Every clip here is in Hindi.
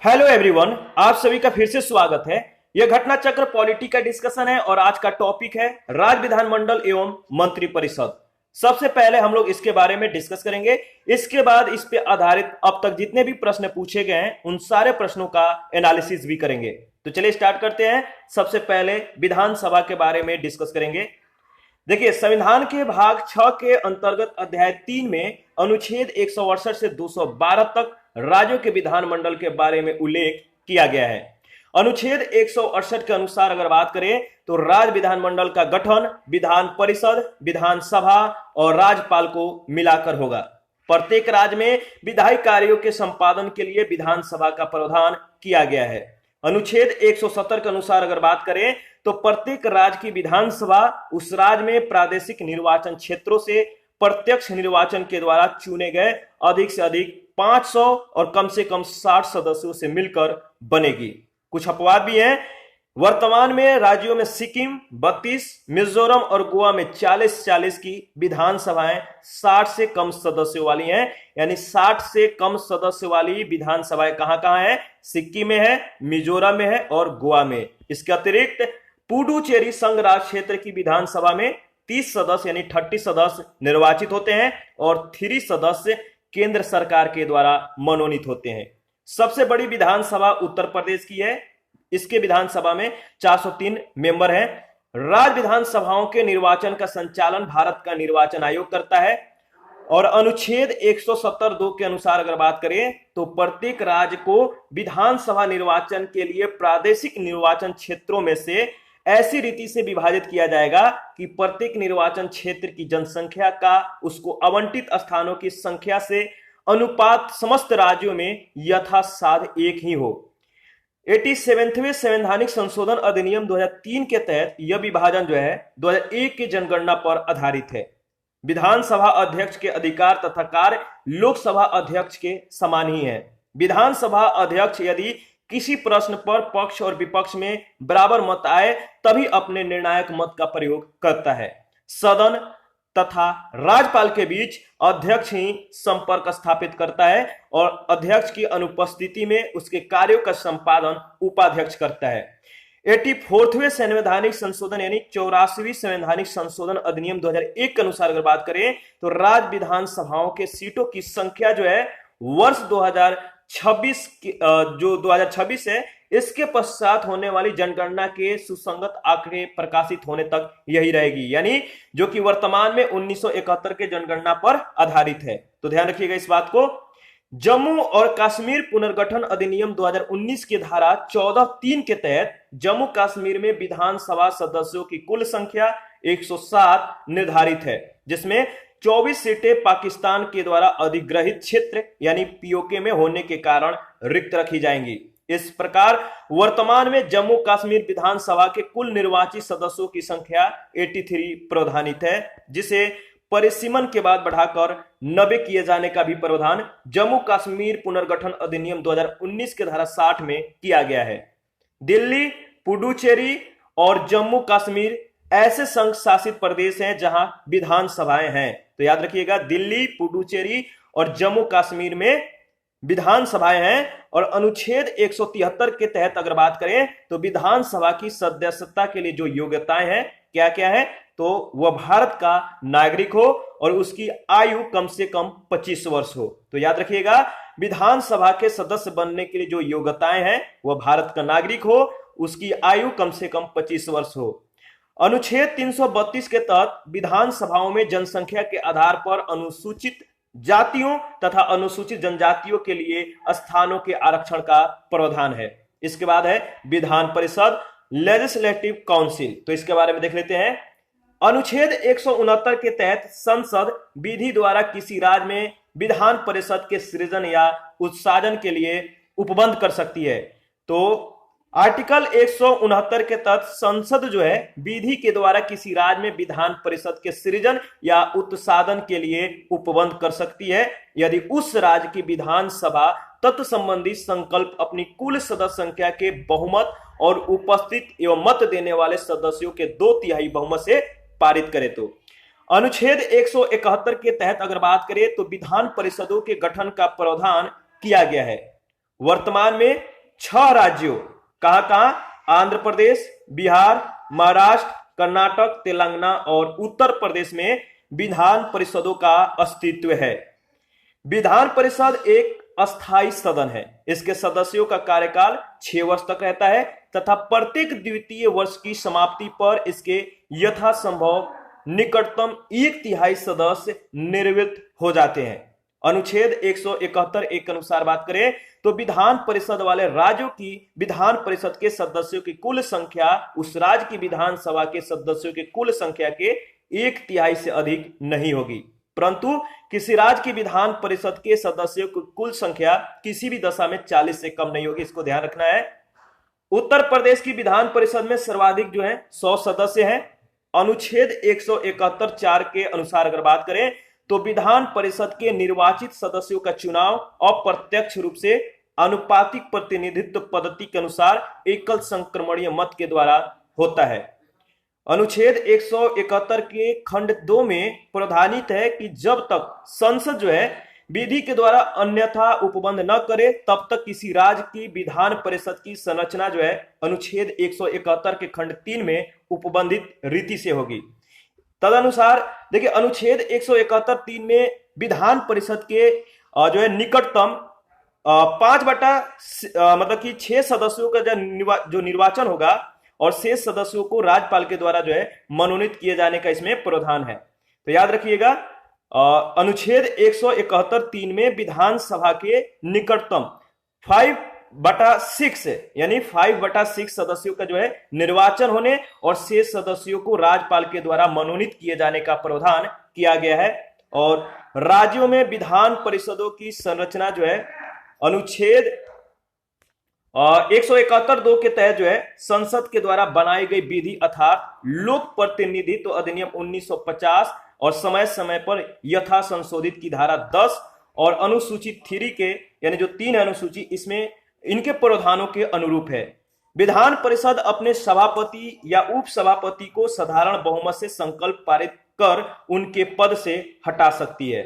हेलो एवरीवन, आप सभी का फिर से स्वागत है। यह घटना चक्र पॉलिटी का डिस्कशन है और आज का टॉपिक है राज्य विधानमंडल एवं मंत्री परिषद। सबसे पहले हम लोग इसके बारे में डिस्कस करेंगे। इसके बाद इस पे आधारित अब तक जितने भी प्रश्न पूछे गए हैं उन सारे प्रश्नों का एनालिसिस भी करेंगे। तो चलिए स्टार्ट करते हैं। सबसे पहले विधानसभा के बारे में डिस्कस करेंगे। देखिए, संविधान के भाग 6 के अंतर्गत अध्याय 3 में अनुच्छेद 168 से 212 तक राज्यों के विधानमंडल के बारे में उल्लेख किया गया है। अनुच्छेद 168 के अनुसार अगर बात करें तो राज्य विधानमंडल का गठन विधान परिषद, विधानसभा और राज्यपाल को मिलाकर होगा। प्रत्येक राज्य में विधायी कार्यों के संपादन के लिए विधानसभा का प्रावधान किया गया है। अनुच्छेद 170 के अनुसार अगर बात करें तो प्रत्येक राज्य की विधानसभा उस राज्य में प्रादेशिक निर्वाचन क्षेत्रों से प्रत्यक्ष निर्वाचन के द्वारा चुने गए अधिक से अधिक 500 और कम से कम 60 सदस्यों से मिलकर बनेगी। कुछ अपवाद भी हैं। वर्तमान में राज्यों में सिक्किम 32, मिजोरम और गोवा में 40-40 की विधानसभाएं 60 से कम सदस्यों वाली हैं। यानी 60 से कम सदस्य वाली विधानसभाएं कहां कहां है? सिक्किम में है, मिजोरम में है और गोवा में। इसके अतिरिक्त पुडुचेरी संघ राज्य क्षेत्र की विधानसभा में 30 सदस्य यानी 30 सदस्य निर्वाचित होते हैं और 3 सदस्य केंद्र सरकार के द्वारा मनोनीत होते हैं। सबसे बड़ी विधानसभा उत्तर प्रदेश की है। इसके विधानसभा में 403 मेंबर हैं। राज्य विधानसभाओं के निर्वाचन का संचालन भारत का निर्वाचन आयोग करता है और अनुच्छेद 170(2) के अनुसार अगर बात करें तो प्रत्येक राज्य को विधानसभा निर्वाचन के लिए प्रादेशिक निर्वाचन क्षेत्रों में से ऐसी रीति से विभाजित किया जाएगा कि प्रत्येक निर्वाचन क्षेत्र की जनसंख्या का उसको आवंटित स्थानों की संख्या से अनुपात समस्त राज्यों में यथासाध्य एक ही हो। 87वें संवैधानिक संशोधन अधिनियम 2003 के तहत यह विभाजन जो है 2001 की जनगणना पर आधारित है। विधानसभा अध्यक्ष के अधिकार तथा कार्य लोकसभा अध्यक्ष के समान ही है। विधानसभा अध्यक्ष यदि किसी प्रश्न पर पक्ष और विपक्ष में बराबर मत आए तभी अपने निर्णायक मत का प्रयोग करता है। सदन तथा राज्यपाल के बीच अध्यक्ष ही संपर्क स्थापित करता है और अध्यक्ष की अनुपस्थिति में उसके कार्यों का संपादन उपाध्यक्ष करता है। 84वें संवैधानिक संशोधन यानी 84वीं संवैधानिक संशोधन अधिनियम 2001 के अनुसार अगर बात करें तो राज्य विधानसभाओं के सीटों की संख्या जो है वर्ष 2026 है, इसके पश्चात होने वाली जनगणना के सुसंगत आंकड़े प्रकाशित होने तक यही रहेगी। यानी जो कि वर्तमान में 1971 के जनगणना पर आधारित है। तो ध्यान रखिएगा इस बात को। जम्मू और कश्मीर पुनर्गठन अधिनियम 2019 की धारा 14(3) के तहत जम्मू कश्मीर में विधानसभा सदस्यों की कुल संख्या 107 निर्धारित है, जिसमें 24 सीटें पाकिस्तान के द्वारा अधिग्रहित क्षेत्र यानी पीओके में होने के कारण रिक्त रखी जाएंगी। इस प्रकार वर्तमान में जम्मू कश्मीर विधानसभा के कुल निर्वाचित सदस्यों की संख्या 83 प्रावधानित है, जिसे परिसीमन के बाद बढ़ाकर 90 किए जाने का भी प्रावधान जम्मू कश्मीर पुनर्गठन अधिनियम 2019 के धारा 60 में किया गया है। दिल्ली, पुडुचेरी और जम्मू कश्मीर ऐसे संघ शासित प्रदेश हैं जहां विधानसभाएं हैं। तो याद रखिएगा, दिल्ली, पुडुचेरी और जम्मू कश्मीर में विधानसभाएं हैं। और अनुच्छेद 173 के तहत अगर बात करें तो विधानसभा की सदस्यता के लिए जो योग्यताएं हैं क्या क्या है, तो वह भारत का नागरिक हो और उसकी आयु कम से कम 25 वर्ष हो। तो याद रखिएगा, विधानसभा के सदस्य बनने के लिए जो योग्यताएं हैं वह भारत का नागरिक हो, उसकी आयु कम से कम 25 वर्ष हो। अनुच्छेद 332 के तहत विधानसभाओं में जनसंख्या के आधार पर अनुसूचित जातियों तथा अनुसूचित जनजातियों के लिए स्थानों के आरक्षण का प्रावधान है। इसके बाद है विधान परिषद, लेजिस्लेटिव काउंसिल। तो इसके बारे में देख लेते हैं। अनुच्छेद 169 के तहत संसद विधि द्वारा किसी राज्य में विधान परिषद के सृजन या उत्साजन के लिए उपबंध कर सकती है। तो आर्टिकल 169 के तहत संसद जो है विधि के द्वारा किसी राज्य में विधान परिषद के सृजन या उत्साधन के लिए उपबंध कर सकती है यदि उस राज्य की विधानसभा तत्संबंधी संकल्प अपनी कुल सदस्य संख्या के बहुमत और उपस्थित एवं मत देने वाले सदस्यों के 2/3 बहुमत से पारित करे। तो अनुच्छेद 171 के तहत अगर बात करें तो विधान परिषदों के गठन का प्रावधान किया गया है। वर्तमान में 6 राज्यों, कहां कहां? आंध्र प्रदेश, बिहार, महाराष्ट्र, कर्नाटक, तेलंगाना और उत्तर प्रदेश में विधान परिषदों का अस्तित्व है। विधान परिषद एक अस्थायी सदन है। इसके सदस्यों का कार्यकाल 6 वर्ष तक रहता है तथा प्रत्येक द्वितीय वर्ष की समाप्ति पर इसके यथासंभव निकटतम 1/3 सदस्य निवृत्त हो जाते हैं। अनुच्छेद 171 के अनुसार बात करें तो विधान परिषद वाले राज्यों की विधान परिषद के सदस्यों की कुल संख्या उस राज्य की विधानसभा के सदस्यों की कुल संख्या के 1/3 से अधिक नहीं होगी, परंतु किसी राज्य की विधान परिषद के सदस्यों की कुल संख्या किसी भी दशा में 40 से कम नहीं होगी। इसको ध्यान रखना है। उत्तर प्रदेश की विधान परिषद में सर्वाधिक जो है 100 सदस्य हैं। अनुच्छेद 171(4) के अनुसार अगर बात करें तो विधान परिषद के निर्वाचित सदस्यों का चुनाव अप्रत्यक्ष रूप से आनुपातिक प्रतिनिधित्व पद्धति के अनुसार एकल संक्रमणीय मत के द्वारा होता है। अनुच्छेद 171 के खंड 2 में प्रावधानित है कि जब तक संसद जो है विधि के द्वारा अन्यथा उपबंध न करे तब तक किसी राज्य की विधान परिषद की संरचना जो है अनुच्छेद 171 के खंड 3 में उपबंधित रीति से होगी। तदनुसार देखिए अनुच्छेद 171(3) में विधान परिषद के जो है निकटतम 6 सदस्यों का जो निर्वाचन होगा और शेष सदस्यों को राज्यपाल के द्वारा जो है मनोनीत किए जाने का इसमें प्रावधान है। तो याद रखिएगा अनुच्छेद 171(3) में विधानसभा के निकटतम 5/6 यानी 5/6 सदस्यों का जो है निर्वाचन होने और शेष सदस्यों को राज्यपाल के द्वारा मनोनीत किए जाने का प्रावधान किया गया है। और राज्यों में विधान परिषदों की संरचना जो है अनुच्छेद 171(2) के तहत जो है संसद के द्वारा बनाई गई विधि अर्थात लोक प्रतिनिधित्व अधिनियम 1950 और समय समय पर यथा संशोधित की धारा 10 और अनुसूची 3 के यानी जो 3 अनुसूची इसमें इनके प्रावधानों के अनुरूप है। विधान परिषद अपने सभापति या उप सभापति को साधारण बहुमत से संकल्प पारित कर उनके पद से हटा सकती है।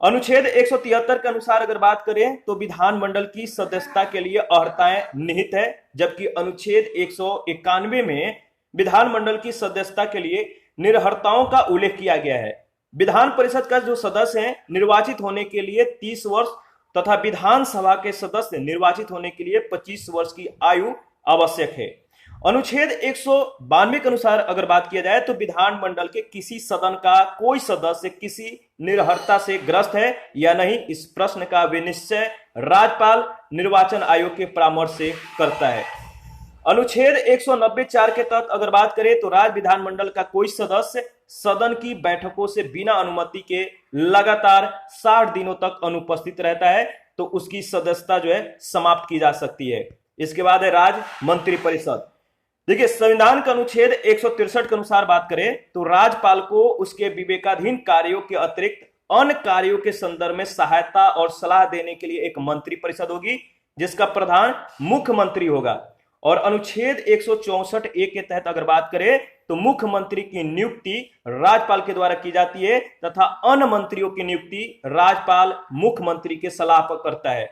अनुच्छेद 173 के अनुसार अगर बात करें तो विधानमंडल की सदस्यता के लिए अर्हताएं निहित है, जबकि अनुच्छेद 191 में विधानमंडल की सदस्यता के लिए निर्हरताओं का उल्लेख किया गया है। विधान परिषद का जो सदस्य हैं निर्वाचित होने के लिए 30 वर्ष तथा विधानसभा के सदस्य निर्वाचित होने के लिए 25 वर्ष की आयु आवश्यक है। अनुच्छेद 192 के अनुसार अगर बात किया जाए तो विधानमंडल के किसी सदन का कोई सदस्य किसी निर्हरता से ग्रस्त है या नहीं, इस प्रश्न का विनिश्चय राज्यपाल निर्वाचन आयोग के परामर्श से करता है। अनुच्छेद 190(4) के तहत अगर बात करें तो राज्य विधानमंडल का कोई सदस्य सदन की बैठकों से बिना अनुमति के लगातार 60 दिनों तक अनुपस्थित रहता है तो उसकी सदस्यता जो है समाप्त की जा सकती है। इसके बाद है राज्य मंत्री परिषद। देखिए संविधान का अनुच्छेद 163 के अनुसार बात करें तो राज्यपाल को उसके विवेकाधीन कार्यों के अतिरिक्त अन्य कार्यों के संदर्भ में सहायता और सलाह देने के लिए एक मंत्री परिषद होगी जिसका प्रधान मुख्यमंत्री होगा। और अनुच्छेद 164(1) के तहत अगर बात करें तो मुख्यमंत्री की नियुक्ति राज्यपाल के द्वारा की जाती है तथा अन्य मंत्रियों की नियुक्ति राज्यपाल मुख्यमंत्री के सलाह पर करता है।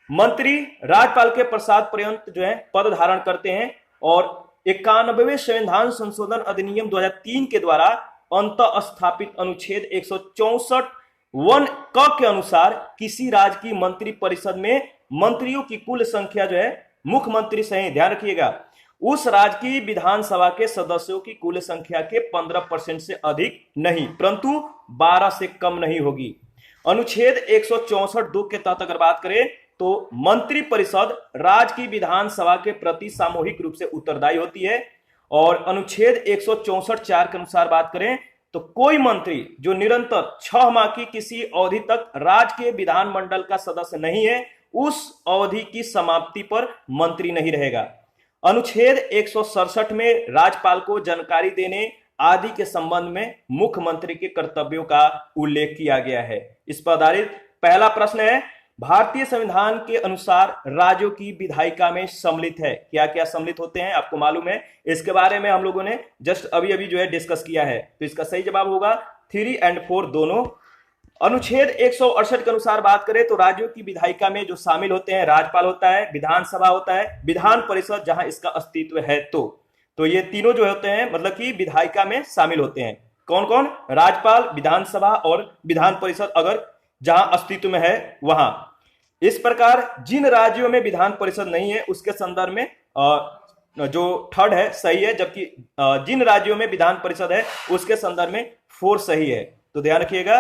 मंत्री राज्यपाल के प्रसाद पर्यंत जो है पद धारण करते हैं और 91वें संविधान संशोधन अधिनियम 2003 के द्वारा अंतः स्थापित अनुच्छेद 164(1) क के अनुसार किसी राज्य की मंत्री परिषद में मंत्रियों की कुल संख्या जो है मुख्यमंत्री सही ध्यान रखिएगा उस राज्य की विधानसभा के सदस्यों की कुल संख्या के 15% से अधिक नहीं परंतु 12 से कम नहीं होगी। अनुच्छेद 164(2) के तहत अगर बात करें तो मंत्री परिषद राज्य की विधानसभा के प्रति सामूहिक रूप से उत्तरदायी होती है। और अनुच्छेद 164(4) के अनुसार बात करें तो कोई मंत्री जो निरंतर 6 माह की किसी अवधि तक राज्य के विधानमंडल का सदस्य नहीं है उस अवधि की समाप्ति पर मंत्री नहीं रहेगा। अनुच्छेद 167 में राज्यपाल को जानकारी देने आदि के संबंध में मुख्यमंत्री के कर्तव्यों का उल्लेख किया गया है। इस पर आधारित पहला प्रश्न है, भारतीय संविधान के अनुसार राज्यों की विधायिका में सम्मिलित है, क्या क्या सम्मिलित होते हैं आपको मालूम है? इसके बारे में हम लोगों ने जस्ट अभी जो है डिस्कस किया है। तो इसका सही जवाब होगा 3 और 4 दोनों। अनुच्छेद 168 के अनुसार बात करें तो राज्यों की विधायिका में जो शामिल होते हैं, राज्यपाल होता है, विधानसभा होता है, विधान परिषद जहां इसका अस्तित्व है तो ये तीनों जो होते हैं मतलब कि विधायिका में शामिल होते हैं। कौन कौन? राज्यपाल, विधानसभा और विधान परिषद अगर जहां अस्तित्व में है वहां। इस प्रकार जिन राज्यों में विधान परिषद नहीं है उसके संदर्भ में जो थर्ड है सही है, जबकि जिन राज्यों में विधान परिषद है उसके संदर्भ में फोर सही है। तो ध्यान रखिएगा।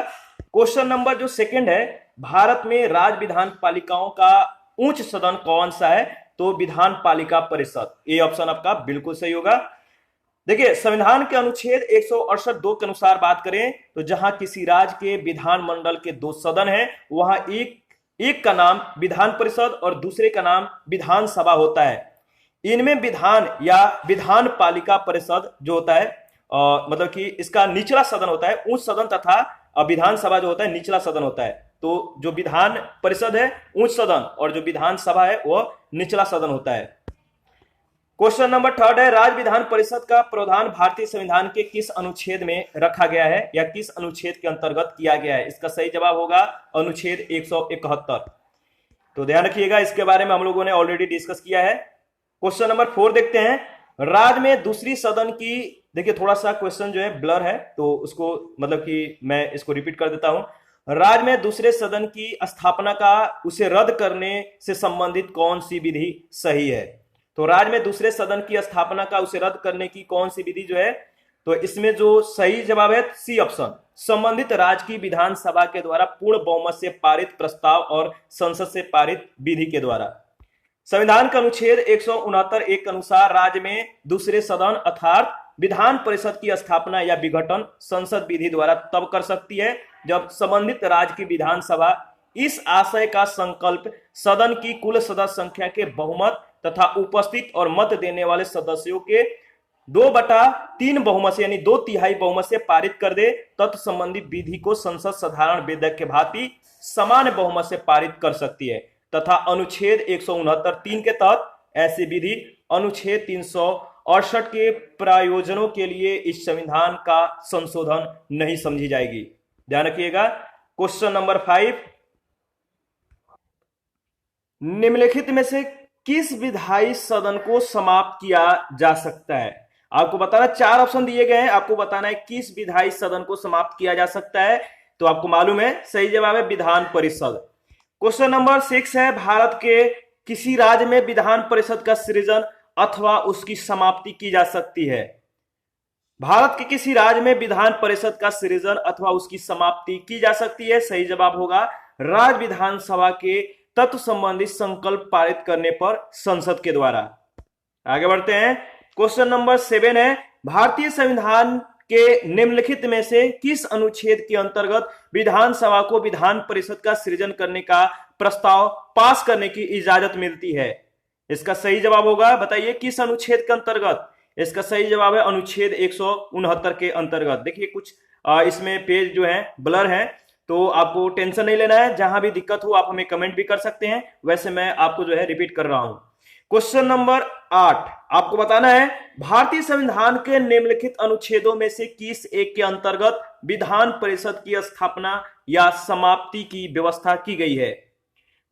क्वेश्चन नंबर जो सेकंड है, भारत में राज्य विधान पालिकाओं का उच्च सदन कौन सा है? तो विधान पालिका परिषद। ये ऑप्शन आपका बिल्कुल सही होगा। देखिए, संविधान के अनुच्छेद 168(2) के अनुसार बात करें तो जहां किसी राज्य के विधानमंडल के दो सदन हैं वहां एक का नाम विधान परिषद और दूसरे का नाम विधानसभा होता है। इनमें विधान या विधान पालिका परिषद जो होता है मतलब कि इसका निचला सदन होता है उच्च सदन, तथा विधानसभा जो होता है निचला सदन होता है। तो जो विधान परिषद है उच्च सदन और जो विधानसभा है वह निचला सदन होता है। क्वेश्चन नंबर थर्ड है, राज्य विधान परिषद का प्रावधान भारतीय संविधान के किस अनुच्छेद में रखा गया है या किस अनुच्छेद के अंतर्गत किया गया है? इसका सही जवाब होगा अनुच्छेद 171। तो ध्यान रखिएगा, इसके बारे में हम लोगों ने ऑलरेडी डिस्कस किया है। क्वेश्चन नंबर 4 देखते हैं, राज्य में दूसरी सदन की, देखिए थोड़ा सा क्वेश्चन जो है ब्लर है तो उसको मतलब कि मैं इसको रिपीट कर देता हूं। राज्य में दूसरे सदन की स्थापना का उसे रद्द करने से संबंधित कौन सी विधि सही है? तो राज्य में दूसरे सदन की स्थापना का उसे रद्द करने की कौन सी विधि जो है? तो इसमें जो सही जवाब है सी ऑप्शन, संबंधित राज्य की विधानसभा के द्वारा पूर्ण बहुमत से पारित प्रस्ताव और संसद से पारित विधि के द्वारा। संविधान का अनुच्छेद 169(1) के अनुसार राज्य में दूसरे सदन अर्थात विधान परिषद की स्थापना या विघटन संसद विधि द्वारा तब कर सकती है जब संबंधित राज्य की विधानसभा इस आशय का संकल्प सदन की कुल सदस्य संख्या के बहुमत तथा उपस्थित और मत देने वाले सदस्यों के 2/3 बहुमत से यानी 2/3 बहुमत से पारित कर दे। तत्संबंधी विधि को संसद साधारण विधेयक के भांति समान बहुमत से पारित कर सकती है तथा अनुच्छेद 169(3) के तहत ऐसी विधि अनुच्छेद 368 के प्रयोजनों के लिए इस संविधान का संशोधन नहीं समझी जाएगी। ध्यान रखिएगा। क्वेश्चन नंबर 5, निम्नलिखित में से किस विधायी सदन को समाप्त किया जा सकता है? आपको बताना, 4 ऑप्शन दिए गए हैं, आपको बताना है किस विधायी सदन को समाप्त किया जा सकता है। तो आपको मालूम है सही जवाब है विधान परिषद। क्वेश्चन नंबर 6 है, भारत के किसी राज्य में विधान परिषद का सृजन अथवा उसकी समाप्ति की जा सकती है? भारत के किसी राज्य में विधान परिषद का सृजन अथवा उसकी समाप्ति की जा सकती है? सही जवाब होगा राज्य विधानसभा के तत्व संबंधी संकल्प पारित करने पर संसद के द्वारा। आगे बढ़ते हैं। क्वेश्चन नंबर 7 है, भारतीय संविधान के निम्नलिखित में से किस अनुच्छेद के अंतर्गत विधानसभा को विधान परिषद का सृजन करने का प्रस्ताव पास करने की इजाजत मिलती है? इसका सही जवाब होगा, बताइए किस अनुच्छेद के अंतर्गत? इसका सही जवाब है अनुच्छेद 169 के अंतर्गत। देखिए कुछ इसमें पेज जो है ब्लर है तो आपको टेंशन नहीं लेना है, जहां भी दिक्कत हो आप हमें कमेंट भी कर सकते हैं, वैसे मैं आपको जो है रिपीट कर रहा हूं। क्वेश्चन नंबर 8, आपको बताना है भारतीय संविधान के निम्नलिखित अनुच्छेदों में से किस एक के अंतर्गत विधान परिषद की स्थापना या समाप्ति की व्यवस्था की गई है?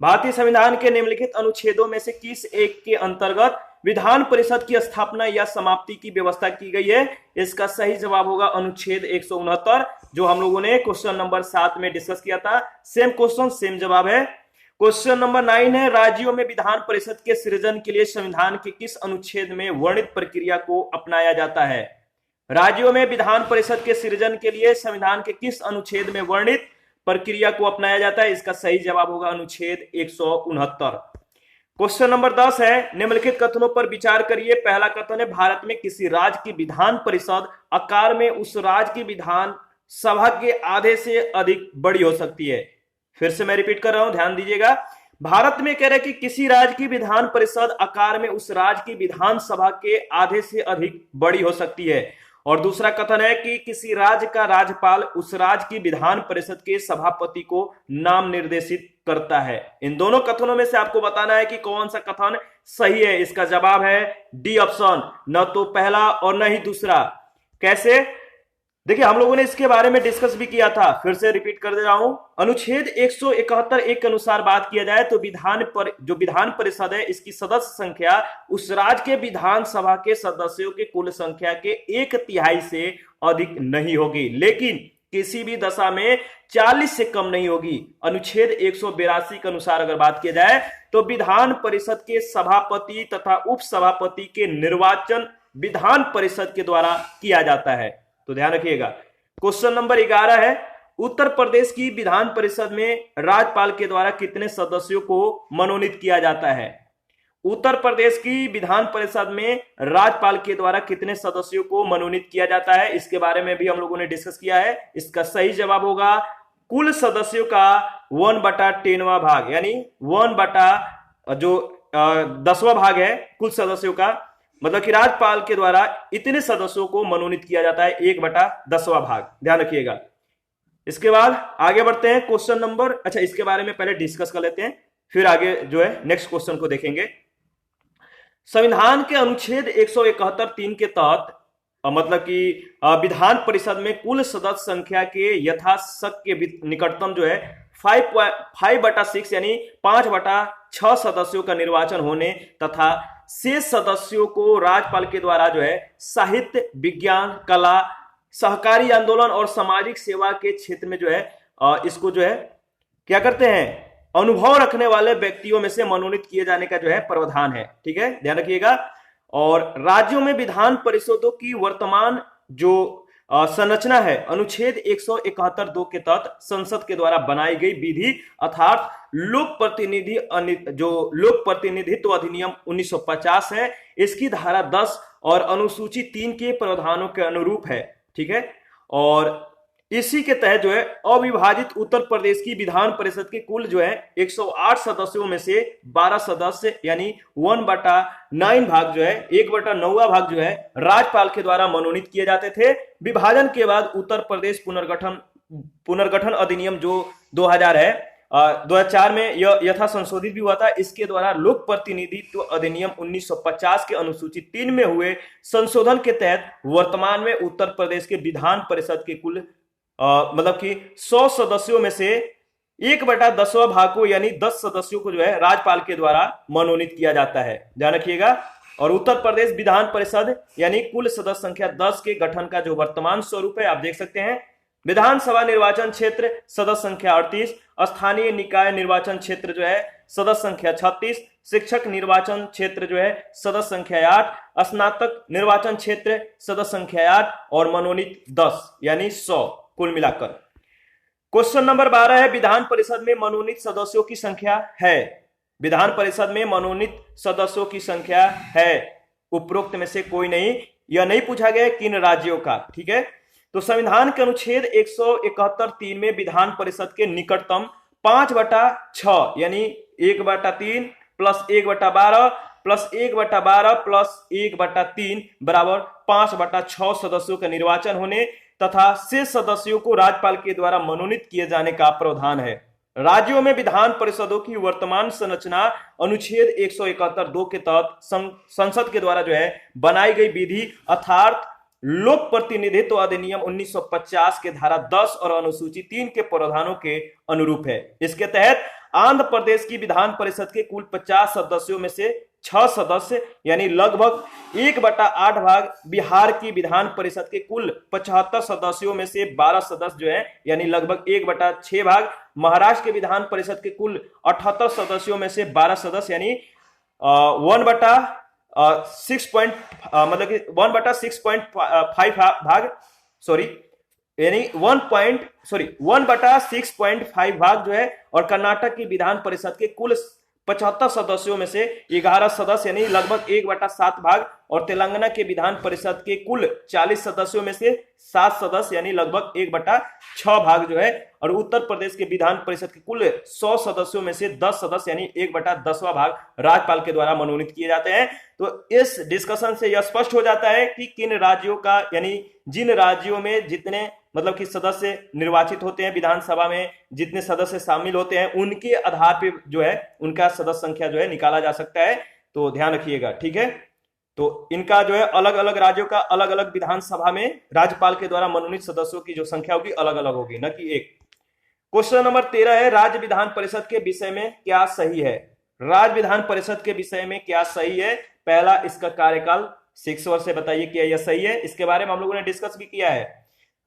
भारतीय संविधान के निम्नलिखित अनुच्छेदों में से किस एक के अंतर्गत विधान परिषद की स्थापना या समाप्ति की व्यवस्था की गई है? इसका सही जवाब होगा अनुच्छेद 169, जो हम लोगों ने क्वेश्चन नंबर 7 में डिस्कस किया था। सेम क्वेश्चन सेम जवाब है। क्वेश्चन नंबर 9 है, राज्यों में विधान परिषद के सृजन के लिए संविधान के किस अनुच्छेद में वर्णित प्रक्रिया को अपनाया जाता है? राज्यों में विधान परिषद के सृजन के लिए संविधान के किस अनुच्छेद में वर्णित प्रक्रिया को अपनाया जाता है? इसका सही जवाब होगा अनुच्छेद 169। क्वेश्चन नंबर 10 है, निम्नलिखित कथनों पर विचार करिए। पहला कथन है, भारत में किसी राज्य की विधान परिषद आकार में उस राज्य की विधान सभा के आधे से अधिक बड़ी हो सकती है। फिर से मैं रिपीट कर रहा हूं, ध्यान दीजिएगा। भारत में कह रहे कि किसी राज्य की विधान परिषद आकार में उस राज्य की विधानसभा के आधे से अधिक बड़ी हो सकती है। और दूसरा कथन है कि किसी राज्य का राज्यपाल उस राज्य की विधान परिषद के सभापति को नाम निर्देशित करता है। इन दोनों कथनों में से आपको बताना है कि कौन सा कथन सही है। इसका जवाब है डी ऑप्शन, न तो पहला और न ही दूसरा। कैसे? देखिए हम लोगों ने इसके बारे में डिस्कस भी किया था, फिर से रिपीट कर दे रहा हूं। अनुच्छेद 171 एक के अनुसार बात किया जाए तो जो विधान परिषद है इसकी सदस्य संख्या उस राज्य के विधानसभा के सदस्यों की कुल संख्या के 1/3 से अधिक नहीं होगी, लेकिन किसी भी दशा में 40 से कम नहीं होगी। अनुच्छेद 182 के अनुसार अगर बात की जाए तो विधान परिषद के सभापति तथा उप सभापति के निर्वाचन विधान परिषद के द्वारा किया जाता है। तो ध्यान रखिएगा। क्वेश्चन नंबर 11 है, उत्तर प्रदेश की विधान परिषद में राज्यपाल के द्वारा कितने सदस्यों को मनोनीत किया जाता है? उत्तर प्रदेश की विधान परिषद में राज्यपाल के द्वारा कितने सदस्यों को मनोनीत किया जाता है, इसके बारे में भी हम लोगों ने डिस्कस किया है। इसका सही जवाब होगा कुल सदस्यों का 1/10वां भाग, यानी 10वां भाग है कुल सदस्यों का, मतलब कि राज्यपाल के द्वारा इतने सदस्यों को मनोनीत किया जाता है, 1/10वां भाग। ध्यान रखिएगा। इसके बाद आगे बढ़ते हैं क्वेश्चन नंबर, अच्छा इसके बारे में पहले डिस्कस कर लेते हैं, फिर आगे जो है नेक्स्ट क्वेश्चन को देखेंगे। संविधान के अनुच्छेद 171(3) के तहत मतलब कि विधान परिषद में कुल सदस्य संख्या के यथाशक्य निकटतम जो है 5/6 यानी 5/6 सदस्यों का निर्वाचन होने तथा शेष सदस्यों को राज्यपाल के द्वारा जो है साहित्य, विज्ञान, कला, सहकारी आंदोलन और सामाजिक सेवा के क्षेत्र में जो है इसको जो है क्या करते हैं, अनुभव रखने वाले व्यक्तियों में से मनोनीत किए जाने का जो है प्रावधान है। ठीक है, ध्यान रखिएगा। और राज्यों में विधान परिषदों की वर्तमान जो संरचना है अनुच्छेद 171(2) के तहत संसद के द्वारा बनाई गई विधि अर्थात लोक प्रतिनिधित्व अधिनियम 1950 है, इसकी धारा 10 और अनुसूची 3 के प्रावधानों के अनुरूप है। ठीक है, और इसी के तहत जो है अविभाजित उत्तर प्रदेश की विधान परिषद के कुल जो है 108 सदस्यों में से 12 सदस्य यानी 1/9 भाग जो है 1/9वां भाग जो है राज्यपाल के द्वारा मनोनीत किए जाते थे। विभाजन के बाद उत्तर प्रदेश पुनर्गठन अधिनियम जो 2000 है 2004 में यह यथा संशोधित भी हुआ था, इसके द्वारा लोक प्रतिनिधित्व अधिनियम 1950 के अनुसूची 3 में हुए संशोधन के तहत वर्तमान में उत्तर प्रदेश के विधान परिषद के कुल मतलब कि 100 सदस्यों में से 1/10वां भाग को यानी 10 सदस्यों को जो है राज्यपाल के द्वारा मनोनीत किया जाता है। ध्यान रखिएगा। और उत्तर प्रदेश विधान परिषद यानी कुल सदस्य संख्या 10 के गठन का जो वर्तमान स्वरूप है आप देख सकते हैं। विधानसभा निर्वाचन क्षेत्र सदस्य संख्या 38, स्थानीय निकाय निर्वाचन क्षेत्र जो है सदस्य संख्या 36, शिक्षक निर्वाचन क्षेत्र जो है सदस्य संख्या 8, स्नातक निर्वाचन क्षेत्र सदस्य संख्या 8 और मनोनीत 10 यानी 100 कुल मिलाकर। क्वेश्चन नंबर 12 है, विधान परिषद में मनोनीत सदस्यों की संख्या है। विधान परिषद में मनोनीत सदस्यों की संख्या है, उपरोक्त में से कोई नहीं। यह नहीं पूछा गया किन राज्यों का। ठीक है, तो संविधान के अनुच्छेद 171(3) में विधान परिषद के निकटतम 5/6 यानी 1/3 प्लस 1/12 प्लस 1/12 प्लस 1/3 बराबर 5/6 सदस्यों का निर्वाचन होने तथा शेष सदस्यों को राज्यपाल के द्वारा मनोनीत किए जाने का प्रावधान है। राज्यों में विधान परिषदों की वर्तमान संरचना अनुच्छेद 171(2) के तहत संसद के द्वारा जो है बनाई गई विधि अर्थात लोक प्रतिनिधित्व अधिनियम 1950 के धारा 10 और अनुसूची 3 के प्रावधानों के अनुरूप है। इसके तहत आंध्र प्रदेश की विधान परिषद के कुल 50 सदस्यों में से 6 सदस्य यानी लगभग 1/8 भाग, बिहार की विधान परिषद के कुल 75 सदस्यों में से 12 सदस्य जो है यानी लगभग 1/6 भाग, महाराष्ट्र के विधान परिषद के कुल 78 सदस्यों में से 12 सदस्य यानी 1/6.5 भाग, सॉरी यानी 1/6.5 भाग जो है, और कर्नाटक की विधान परिषद के कुल 75 सदस्यों में से 11 सदस्य यानी लगभग 1/7 भाग, और तेलंगाना के विधान परिषद के कुल 40 सदस्यों में से 7 सदस्य यानी लगभग 1/6 भाग जो है, और उत्तर प्रदेश के विधान परिषद के कुल 100 सदस्यों में से 10 सदस्य यानी 1/10वां भाग राज्यपाल के द्वारा मनोनीत किए जाते हैं। तो इस डिस्कशन से यह स्पष्ट हो जाता है कि किन राज्यों का यानी जिन राज्यों में जितने मतलब कि सदस्य निर्वाचित होते हैं, विधानसभा में जितने सदस्य शामिल होते हैं उनके आधार पर जो है उनका सदस्य संख्या जो है निकाला जा सकता है। तो ध्यान रखिएगा। ठीक है, तो इनका जो है अलग अलग राज्यों का अलग अलग विधानसभा में राज्यपाल के द्वारा मनोनीत सदस्यों की जो संख्या होगी अलग अलग होगी, न कि एक। क्वेश्चन नंबर 13 है, राज्य विधान परिषद के विषय में क्या सही है? राज्य विधान परिषद के विषय में क्या सही है? पहला, इसका कार्यकाल 6 वर्ष है। बताइए क्या यह सही है? इसके बारे में हम लोगों ने डिस्कस भी किया है।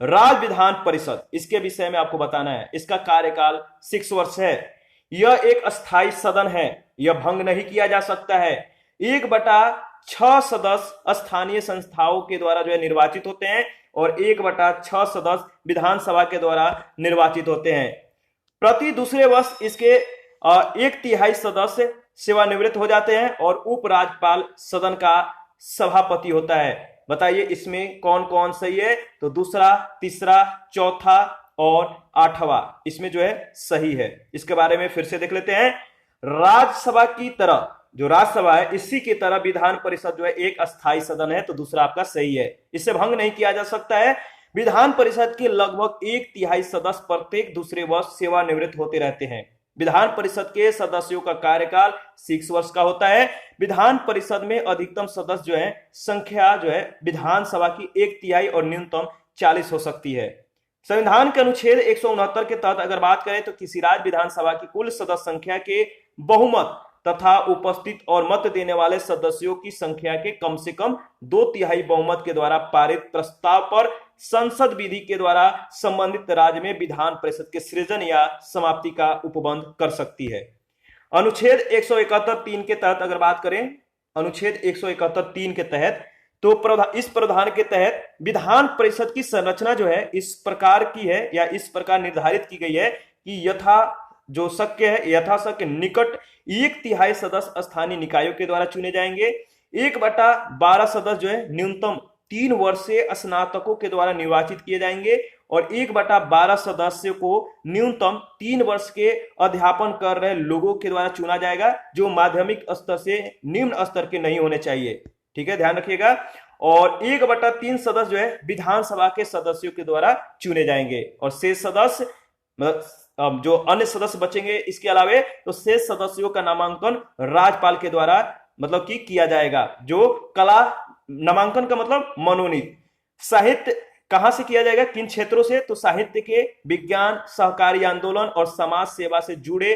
राज्य विधान परिषद, इसके विषय में आपको बताना है, इसका कार्यकाल 6 वर्ष है। यह एक अस्थायी सदन है, यह भंग नहीं किया जा सकता है। 1/6 सदस्य स्थानीय संस्थाओं के द्वारा जो है निर्वाचित होते हैं और 1/6 सदस्य विधानसभा के द्वारा निर्वाचित होते हैं। प्रति दूसरे वर्ष इसके 1/3 सदस्य सेवानिवृत्त हो जाते हैं और उपराज्यपाल सदन का सभापति होता है। बताइए इसमें कौन कौन सही है? तो दूसरा, तीसरा, चौथा और 8वां इसमें जो है सही है। इसके बारे में फिर से देख लेते हैं। राज्यसभा की तरह, जो राज्यसभा है इसी की तरह विधान परिषद जो है एक अस्थायी सदन है, तो दूसरा आपका सही है। इसे भंग नहीं किया जा सकता है। विधान परिषद के लगभग 1/3 सदस्य प्रत्येक दूसरे वर्ष सेवानिवृत्त होते रहते हैं। विधान परिषद के सदस्यों का कार्यकाल 6 वर्ष का होता है। विधान परिषद में अधिकतम सदस्य जो है संख्या जो है विधानसभा की 1/3 और न्यूनतम 40 हो सकती है। संविधान के अनुच्छेद 169 के तहत अगर बात करें तो किसी राज्य विधानसभा की कुल सदस्य संख्या के बहुमत तथा उपस्थित और मत देने वाले सदस्यों की संख्या के कम से कम 2/3 बहुमत के द्वारा पारित प्रस्ताव पर संसद विधि के द्वारा संबंधित राज्य में विधान परिषद के सृजन या समाप्ति का उपबंध कर सकती है। अनुच्छेद 171(3) के तहत अगर बात करें, अनुच्छेद 171(3) के तहत तो इस प्रावधान के तहत विधान परिषद की संरचना जो है इस प्रकार की है या इस प्रकार निर्धारित की गई है कि यथाशक्य निकट 1/3 सदस्य स्थानीय निकायों के द्वारा चुने जाएंगे। 1/12 सदस्य जो है न्यूनतम 3 वर्षीय स्नातकों के द्वारा निर्वाचित किए जाएंगे और 1/12 सदस्य को न्यूनतम 3 वर्ष के अध्यापन कर रहे लोगों के द्वारा चुना जाएगा, जो माध्यमिक स्तर से निम्न स्तर के नहीं होने चाहिए। ठीक है, ध्यान रखिएगा। और 1/3 सदस्य जो है विधानसभा के सदस्यों के द्वारा चुने जाएंगे और शेष सदस्य जो अन्य सदस्य बचेंगे इसके अलावे, तो शेष सदस्यों का नामांकन राज्यपाल के द्वारा मतलब कि किया जाएगा। जो कला नामांकन का मतलब मनोनीत। साहित्य कहां से किया जाएगा, किन क्षेत्रों से? तो साहित्य के, विज्ञान, सहकारी आंदोलन और समाज सेवा से जुड़े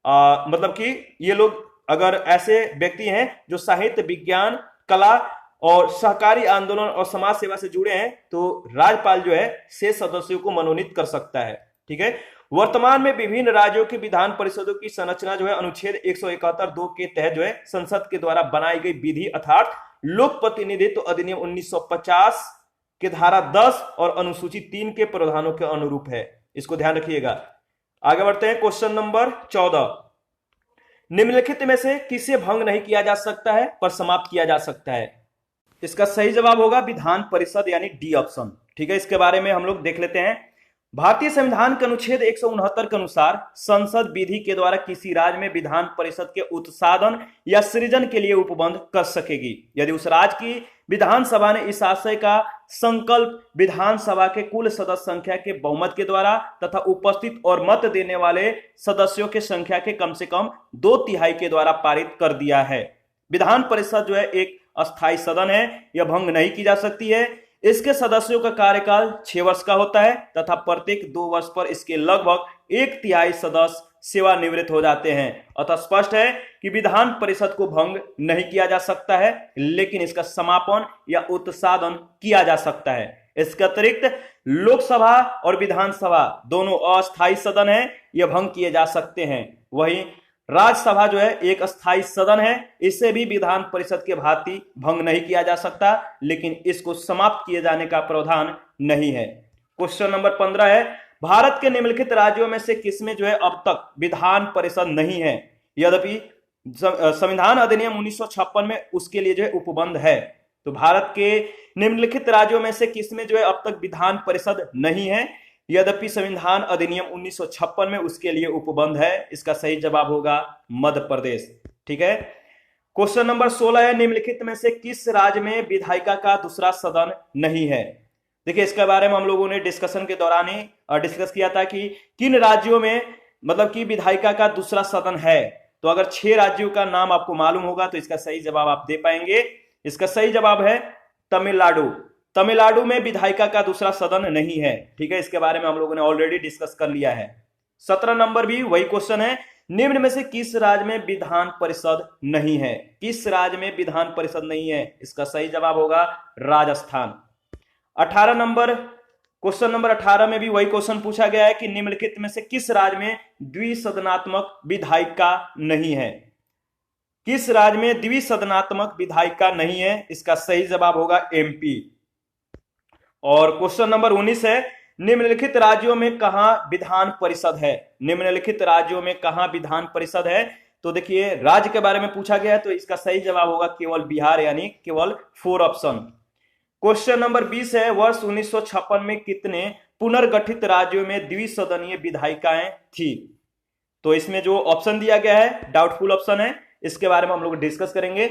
मतलब कि ये लोग अगर ऐसे व्यक्ति हैं जो साहित्य, विज्ञान, कला और सहकारी आंदोलन और समाज सेवा से जुड़े हैं, तो राज्यपाल जो है शेष सदस्यों को मनोनीत कर सकता है। ठीक है। वर्तमान में विभिन्न राज्यों की विधान परिषदों की संरचना जो है अनुच्छेद 171(2) के तहत जो है संसद के द्वारा बनाई गई विधि अर्थात लोक प्रतिनिधित्व अधिनियम 1950 के धारा 10 और अनुसूची 3 के प्रावधानों के अनुरूप है। इसको ध्यान रखिएगा। आगे बढ़ते हैं। क्वेश्चन नंबर 14, निम्नलिखित में से किसे भंग नहीं किया जा सकता है पर समाप्त किया जा सकता है? इसका सही जवाब होगा विधान परिषद यानी डी ऑप्शन। ठीक है, इसके बारे में हम लोग देख लेते हैं। भारतीय संविधान के अनुच्छेद 169 के अनुसार संसद विधि के द्वारा किसी राज्य में विधान परिषद के उत्साधन या सृजन के लिए उपबंध कर सकेगी यदि उस राज्य की विधानसभा ने इस आशय का संकल्प विधानसभा के कुल सदस्य संख्या के बहुमत के द्वारा तथा उपस्थित और मत देने वाले सदस्यों के संख्या के कम से कम 2/3 के द्वारा पारित कर दिया है। विधान परिषद जो है एक अस्थायी सदन है, यह भंग नहीं की जा सकती है। इसके सदस्यों का कार्यकाल 6 वर्ष का होता है तथा प्रत्येक 2 वर्ष पर इसके लगभग 1/3 सदस्य सेवानिवृत्त हो जाते हैं। अतः स्पष्ट है कि विधान परिषद को भंग नहीं किया जा सकता है, लेकिन इसका समापन या उत्साधन किया जा सकता है। इसके अतिरिक्त लोकसभा और विधानसभा दोनों अस्थायी सदन है, यह भंग किए जा सकते हैं। वहीं राज्यसभा जो है एक अस्थायी सदन है, इसे भी विधान परिषद के भांति भंग नहीं किया जा सकता, लेकिन इसको समाप्त किए जाने का प्रावधान नहीं है। क्वेश्चन नंबर 15 है, भारत के निम्नलिखित राज्यों में से किसमें जो है अब तक विधान परिषद नहीं है यद्यपि संविधान अधिनियम 1956 में उसके लिए जो है उपबंध है? तो भारत के निम्नलिखित राज्यों में से किसमें जो है अब तक विधान परिषद नहीं है यद्यपि संविधान अधिनियम 1956 में उसके लिए उपबंध है? इसका सही जवाब होगा मध्य प्रदेश। ठीक है। क्वेश्चन नंबर 16 है, निम्नलिखित में से किस राज्य में विधायिका का दूसरा सदन नहीं है? देखिए, इसके बारे में हम लोगों ने डिस्कशन के दौरान ही डिस्कस किया था कि किन राज्यों में मतलब कि विधायिका का दूसरा सदन है। तो अगर 6 राज्यों का नाम आपको मालूम होगा तो इसका सही जवाब आप दे पाएंगे। इसका सही जवाब है तमिलनाडु। तमिलनाडु में विधायिका का दूसरा सदन नहीं है, ठीक है, इसके बारे में हम लोगों ने ऑलरेडी डिस्कस कर लिया है। 17 नंबर भी वही क्वेश्चन है, निम्न में से किस राज्य में विधान परिषद नहीं है? किस राज्य में विधान परिषद नहीं है? इसका सही जवाब होगा राजस्थान। 18 नंबर क्वेश्चन नंबर 18 में भी वही क्वेश्चन पूछा गया है कि निम्नलिखित में से किस राज्य में द्विसदनात्मक विधायिका नहीं है? किस राज्य में द्विसदनात्मक विधायिका नहीं है? इसका सही जवाब होगा एमपी। और क्वेश्चन नंबर 19 है, निम्नलिखित राज्यों में कहां विधान परिषद है? निम्नलिखित राज्यों में कहां विधान परिषद है? तो देखिए राज्य के बारे में पूछा गया है, तो इसका सही जवाब होगा केवल बिहार, यानी केवल 4 ऑप्शन। क्वेश्चन नंबर 20 है, वर्ष 1956 में कितने पुनर्गठित राज्यों में द्विसदनीय विधायिकाएं थी? तो इसमें जो ऑप्शन दिया गया है डाउटफुल ऑप्शन है, इसके बारे में हम लोग डिस्कस करेंगे।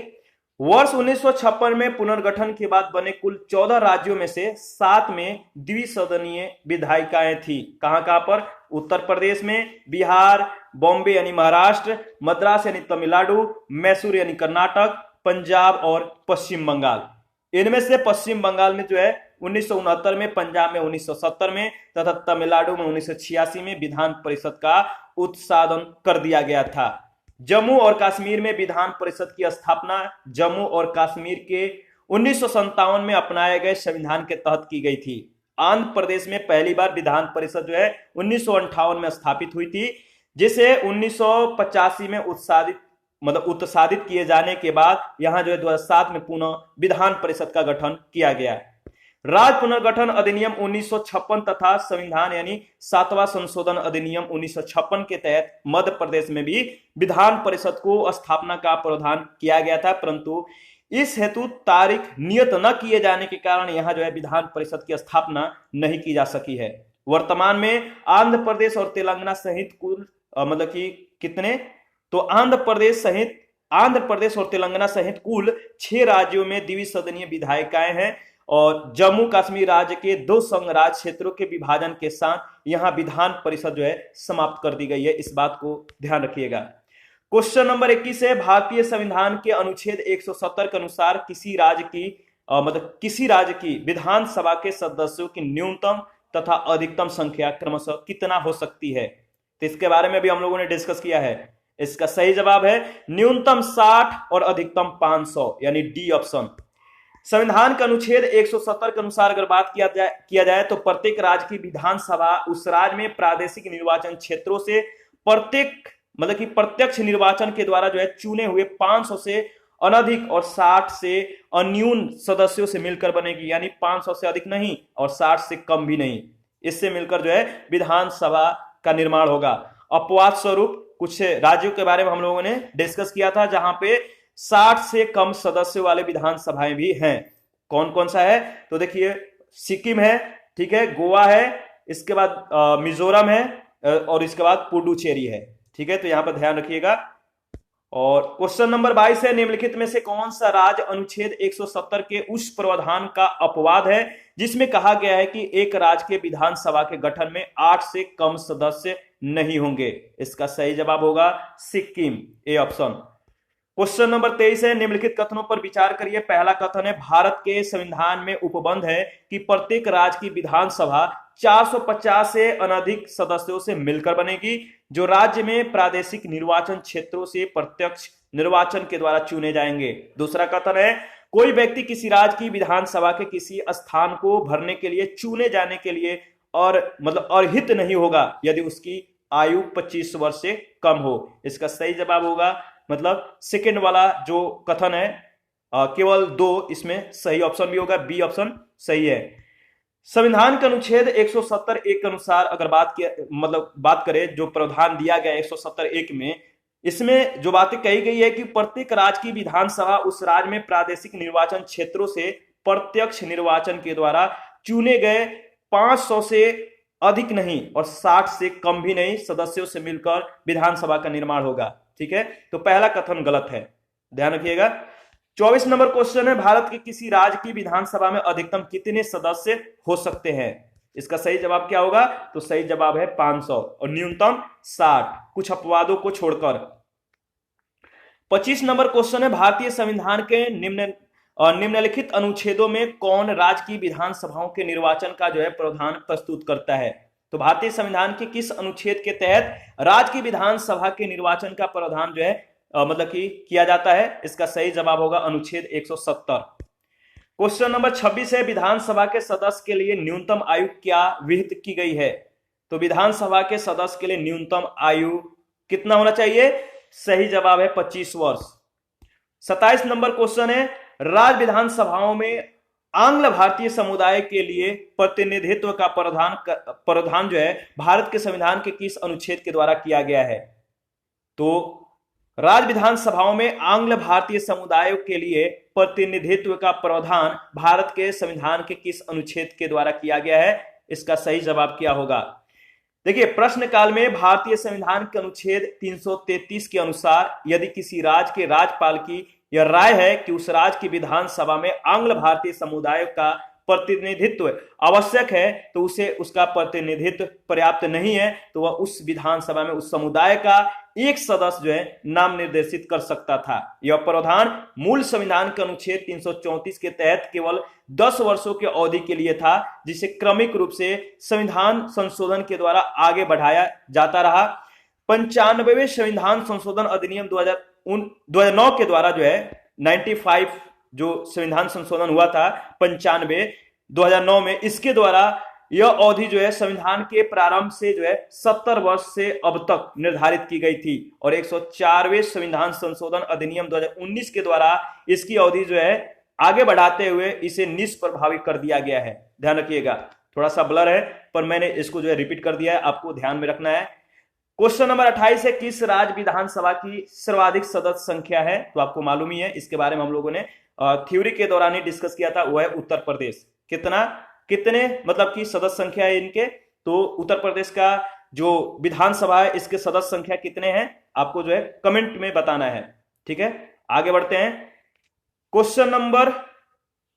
वर्ष 1956 में पुनर्गठन के बाद बने कुल 14 राज्यों में से 7 में द्विसदनीय विधायिकाएं थी। कहां कहां पर? उत्तर प्रदेश में, बिहार, बॉम्बे यानी महाराष्ट्र, मद्रास यानी तमिलनाडु, मैसूर यानी कर्नाटक, पंजाब और पश्चिम बंगाल। इनमें से पश्चिम बंगाल में जो है 1969 में, पंजाब में 1970 में तथा तमिलनाडु में 1986 में विधान परिषद का उत्साधन कर दिया गया था। जम्मू और कश्मीर में विधान परिषद की स्थापना जम्मू और कश्मीर के 1957 में अपनाए गए संविधान के तहत की गई थी। आंध्र प्रदेश में पहली बार विधान परिषद जो है 1958 में स्थापित हुई थी, जिसे 1985 में उत्सादित किए जाने के बाद यहां जो है 2007 में पुनः विधान परिषद का गठन किया गया। राज्य पुनर्गठन अधिनियम 1956 तथा संविधान यानी 7वां संशोधन अधिनियम 1956 के तहत मध्य प्रदेश में भी विधान परिषद को स्थापना का प्रावधान किया गया था, परंतु इस हेतु तारीख नियत न किए जाने के कारण यहां जो है विधान परिषद की स्थापना नहीं की जा सकी है। वर्तमान में आंध्र प्रदेश और तेलंगाना सहित कुल मतलब कि कितने, तो आंध्र प्रदेश और तेलंगाना सहित कुल 6 राज्यों में द्विसदनीय विधायिकाएं हैं और जम्मू कश्मीर राज्य के 2 संघ राज्य क्षेत्रों के विभाजन के साथ यहां विधान परिषद जो है समाप्त कर दी गई है, इस बात को ध्यान रखिएगा। क्वेश्चन नंबर 21 है, भारतीय संविधान के अनुच्छेद 170 के अनुसार किसी राज्य की विधानसभा के सदस्यों की न्यूनतम तथा अधिकतम संख्या क्रमशः कितना हो सकती है? तो इसके बारे में भी हम लोगों ने डिस्कस किया है। इसका सही जवाब है न्यूनतम 60 और अधिकतम 500, यानी डी ऑप्शन। संविधान के अनुच्छेद 170 के अनुसार अगर बात किया जाए तो प्रत्येक राज्य की विधानसभा उस राज्य में प्रादेशिक निर्वाचन क्षेत्रों से प्रत्यक्ष निर्वाचन के द्वारा जो है चुने हुए 500 से अनधिक और 60 से अन्यून सदस्यों से मिलकर बनेगी, यानी 500 से अधिक नहीं और 60 से कम भी नहीं। इससे मिलकर जो है विधानसभा का निर्माण होगा। अपवाद स्वरूप कुछ राज्यों के बारे में हम लोगों ने डिस्कस किया था जहां पे 60 से कम सदस्यों वाले विधानसभाएं भी हैं। कौन कौन सा है? तो देखिए सिक्किम है, ठीक है, गोवा है, इसके बाद मिजोरम है और इसके बाद पुडुचेरी है, ठीक है, तो यहां पर ध्यान रखिएगा। और क्वेश्चन नंबर 22 है, निम्नलिखित में से कौन सा राज्य अनुच्छेद 170 के उस प्रावधान का अपवाद है जिसमें कहा गया है कि एक राज्य के विधानसभा के गठन में 8 से कम सदस्य नहीं होंगे? इसका सही जवाब होगा Sikkim, A option. Question number 23 है, निम्नलिखित कथनों पर विचार करिए। पहला कथन है, भारत के संविधान में उपबंध है कि प्रत्येक राज्य की विधानसभा 450 से अनधिक सदस्यों से मिलकर बनेगी, जो राज्य में प्रादेशिक निर्वाचन क्षेत्रों से प्रत्यक्ष निर्वाचन के द्वारा चुने जाएंगे। दूसरा कथन है, कोई व्यक्ति किसी राज्य की विधानसभा के किसी स्थान को भरने के लिए चुने जाने के लिए अर्हित नहीं होगा यदि उसकी आयु 25 वर्ष से कम हो। इसका सही जवाब होगा सेकंड वाला जो कथन है, केवल 2 इसमें सही ऑप्शन भी होगा, बी ऑप्शन सही है। संविधान के अनुच्छेद 170(1) के अनुसार अगर बात करें, जो प्रावधान दिया गया 170(1) में, इसमें जो बातें कही गई है कि प्रत्येक राज्य की विधानसभा उस राज्य में प्रादेशिक निर्वाचन क्षेत्रों से प्रत्यक्ष निर्वाचन के द्वारा चुने गए 500 से अधिक नहीं और 60 से कम भी नहीं सदस्यों से मिलकर विधानसभा का निर्माण होगा, ठीक है। तो पहला कथन गलत है, ध्यान रखिएगा। 24 नंबर क्वेश्चन है, भारत के किसी राज्य की विधानसभा में अधिकतम कितने सदस्य हो सकते हैं? इसका सही जवाब क्या होगा? तो सही जवाब है 500 और न्यूनतम 60, कुछ अपवादों को छोड़कर। 25 नंबर क्वेश्चन है, भारतीय संविधान के और निम्नलिखित अनुच्छेदों में कौन राज्य की विधानसभाओं के निर्वाचन का जो है प्रावधान प्रस्तुत करता है? तो भारतीय संविधान के किस अनुच्छेद के तहत राज्य की विधानसभा के निर्वाचन का प्रावधान जो है मतलब कि किया जाता है? इसका सही जवाब होगा अनुच्छेद 170। क्वेश्चन नंबर 26 है, विधानसभा के सदस्य के लिए न्यूनतम आयु क्या विहित की गई है? तो विधानसभा के सदस्य के लिए न्यूनतम आयु कितना होना चाहिए? सही जवाब है 25 वर्ष। 27 नंबर क्वेश्चन है, राज्य विधानसभाओं में आंग्ल भारतीय समुदाय के लिए प्रतिनिधित्व का प्रावधान जो है भारत के संविधान के किस अनुच्छेद के द्वारा किया गया है? तो राज्य विधानसभाओं में आंग्ल भारतीय समुदायों के लिए प्रतिनिधित्व का प्रावधान भारत के संविधान के किस अनुच्छेद के द्वारा किया गया है? इसका सही जवाब क्या होगा? देखिए, प्रश्न काल में भारतीय संविधान के अनुच्छेद 333 के अनुसार यदि किसी राज्य के राज्यपाल की यह राय है कि उस राज्य की विधानसभा में आंग्ल भारतीय समुदाय का प्रतिनिधित्व आवश्यक है, तो उसे उसका प्रतिनिधित्व पर्याप्त नहीं है, तो वह उस विधानसभा में उस समुदाय का एक सदस्य जो है नाम निर्देशित कर सकता था। यह प्रावधान मूल संविधान के अनुच्छेद 334 के तहत केवल 10 वर्षों की अवधि के लिए था, जिसे क्रमिक रूप से संविधान संशोधन के द्वारा आगे बढ़ाया जाता रहा। 95वें संविधान संशोधन अधिनियम 2009 के द्वारा जो है 95 जो संविधान संशोधन हुआ था 95 2009 में, इसके द्वारा यह अवधि जो है संविधान के प्रारंभ से जो है 70 वर्ष से अब तक निर्धारित की गई थी और 104वें संविधान संशोधन अधिनियम 2019 के द्वारा इसकी अवधि जो है आगे बढ़ाते हुए इसे निष्प्रभावी कर दिया गया है। ध्यान रखिएगा, थोड़ा सा ब्लर है पर मैंने इसको जो है रिपीट कर दिया है, आपको ध्यान में रखना है। क्वेश्चन नंबर 28 है, किस राज्य विधानसभा की सर्वाधिक सदस्य संख्या है? तो आपको मालूम ही है, इसके बारे में हम लोगों ने थ्योरी के दौरान ही डिस्कस किया था, वो है उत्तर प्रदेश। कितने मतलब की सदस्य संख्या है इनके? तो उत्तर प्रदेश का जो विधानसभा है इसके सदस्य संख्या कितने हैं आपको जो है कमेंट में बताना है। ठीक है, आगे बढ़ते हैं। क्वेश्चन नंबर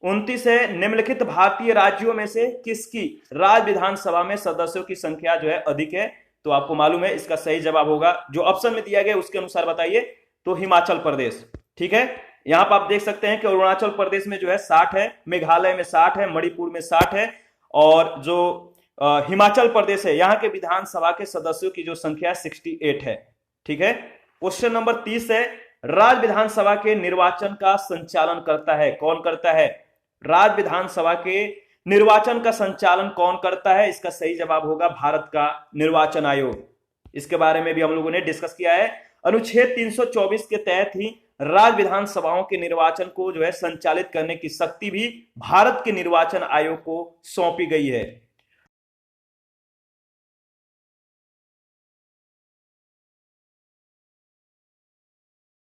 29 है, निम्नलिखित भारतीय राज्यों में से किसकी राज्य विधानसभा में सदस्यों की संख्या जो है अधिक है? तो आपको मालूम है, इसका सही जवाब होगा जो ऑप्शन में दिया गया उसके अनुसार बताइए, तो हिमाचल प्रदेश। ठीक है, यहां पर आप देख सकते हैं कि अरुणाचल प्रदेश में जो है 60 है, मेघालय में 60 है, मणिपुर में 60 है और जो हिमाचल प्रदेश है यहाँ के विधानसभा के सदस्यों की जो संख्या 68 है। ठीक है, क्वेश्चन नंबर 30 है, राज्य विधानसभा के निर्वाचन का संचालन करता है कौन करता है? राज्य विधानसभा के निर्वाचन का संचालन कौन करता है? इसका सही जवाब होगा भारत का निर्वाचन आयोग। इसके बारे में भी हम लोगों ने डिस्कस किया है। अनुच्छेद 324 के तहत ही राज्य विधानसभाओं के निर्वाचन को जो है संचालित करने की शक्ति भी भारत के निर्वाचन आयोग को सौंपी गई है।